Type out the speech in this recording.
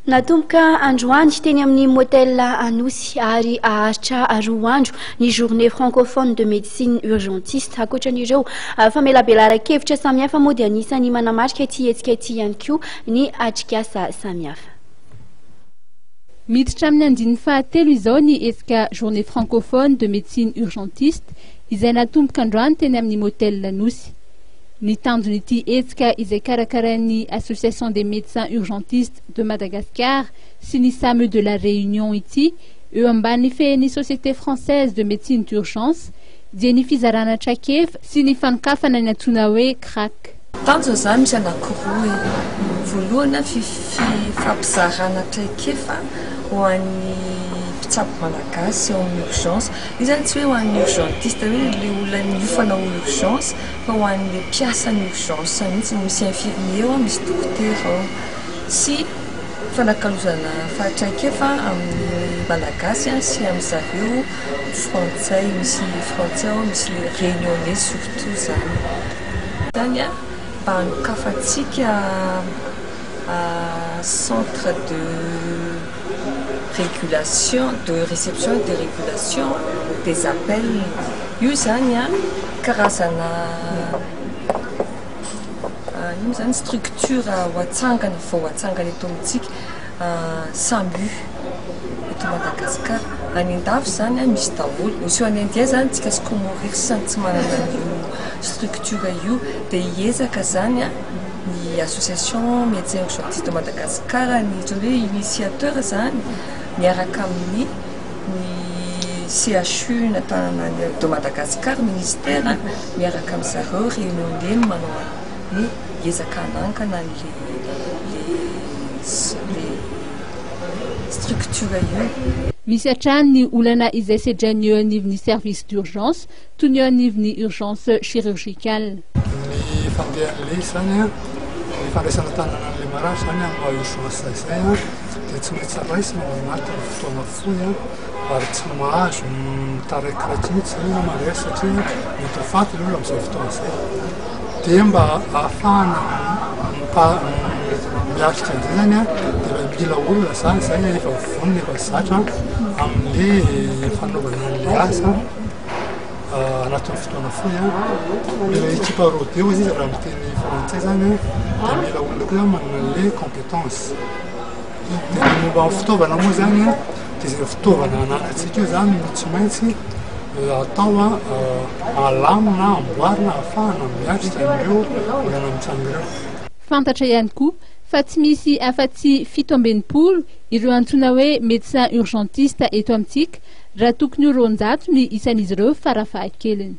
Natomboka androany teny amin'ny motel Anosy ary aharitra roa andro ny journée francophone de médecine urgentiste. Ankoatran'ireo famelabelaran-kevitra samihafa moa dia anisany manamarika ity hetsika ity ihany koa ny atrikasa samihafa. Miditra amin'ny andininy fahatelo izao ny hetsika journée francophone de médecine urgentiste izay natomboka androany teny amin'ny motel Anosy. Ny tandron'ity hetsika izay karakarain'ny Association des médecins urgentistes de Madagascar sy ny SAME de la Réunion ity eo ambany fehin'ny Société française de médecine d'urgence dia ny fizarana traikefa sy ny fanokafana ny antsoina hoe CRAC. Tanjo zany misy anankiroa voalohany fampizarana traikefa ho an'ny mpitsabo malagasy ao amin'ny urgence. Io zany tsy hoe ho an'ny urgentiste hoe le olona miofana ao urgence fa ho an'le mpiasa ny urgence mihitsy, misy infirmier ao, misy dokotera ao. Sy fanakalozana fahatraikefa amin'ny malagasy sy amin'ny zareo frantsay, misy frantsay ao, misy réunionnais surtout zany. Zany mba hanokafantsika centre de régulation, de réception et de régulation des appels. Io zany karazana io zany structure hoatsangana vao hoatsangana eto amintsika SAMU eto Madagasikara. Any andafy zany misy daholo. Misy any India zany tsika sy Comores zany tsy manana io structure io dia hiezaka zany ny association médecins urgentistes de Madagascar ny hoe initiateur zany miaraka amin'ny CHU de Madagascar ministère miaraka amin'ny zareo réunionnais manao ny hiezaka hanankana le structure io. Misy hatrany ny olana izay sedrany eo anivon'ny service d'urgence toy ny eo anivon'ny urgence chirurgicale. Ny fandehan'le zany ny fandraisana tanana an'le marary zany amin'ny urgence zay dia tsy maintsy raisina ao anatin'ny fotoana fohy ary tsy mahazo mitarakiraky mihitsy zany na marary satria mety ho faty ny olona amin'izay fotoana zay. Dia mba ahafahana miaritra an'izay zany dia mila olona zany zay efa vonona efa zatra amin'le fanaovana an'le asa anatin'ny fotoana fohy. Le équipe rodeo izy raha miteny frantsay zany dia mila olona koa manana an'le compétence. Dia ny momba amin'ny fitaovana moa zany dia izay fitaovana ananantsika io zany no tsy maintsy atao alamina amboarina ahafahana miatrika ireo olana mitsanga ireo. Fantatra ihany koa fa tsy misy afa-tsy 7 ireo antsoina hoe médecin urgentiste eto amintsika raha tokony ho 200 ny isan'izy ireo farafahakeliny.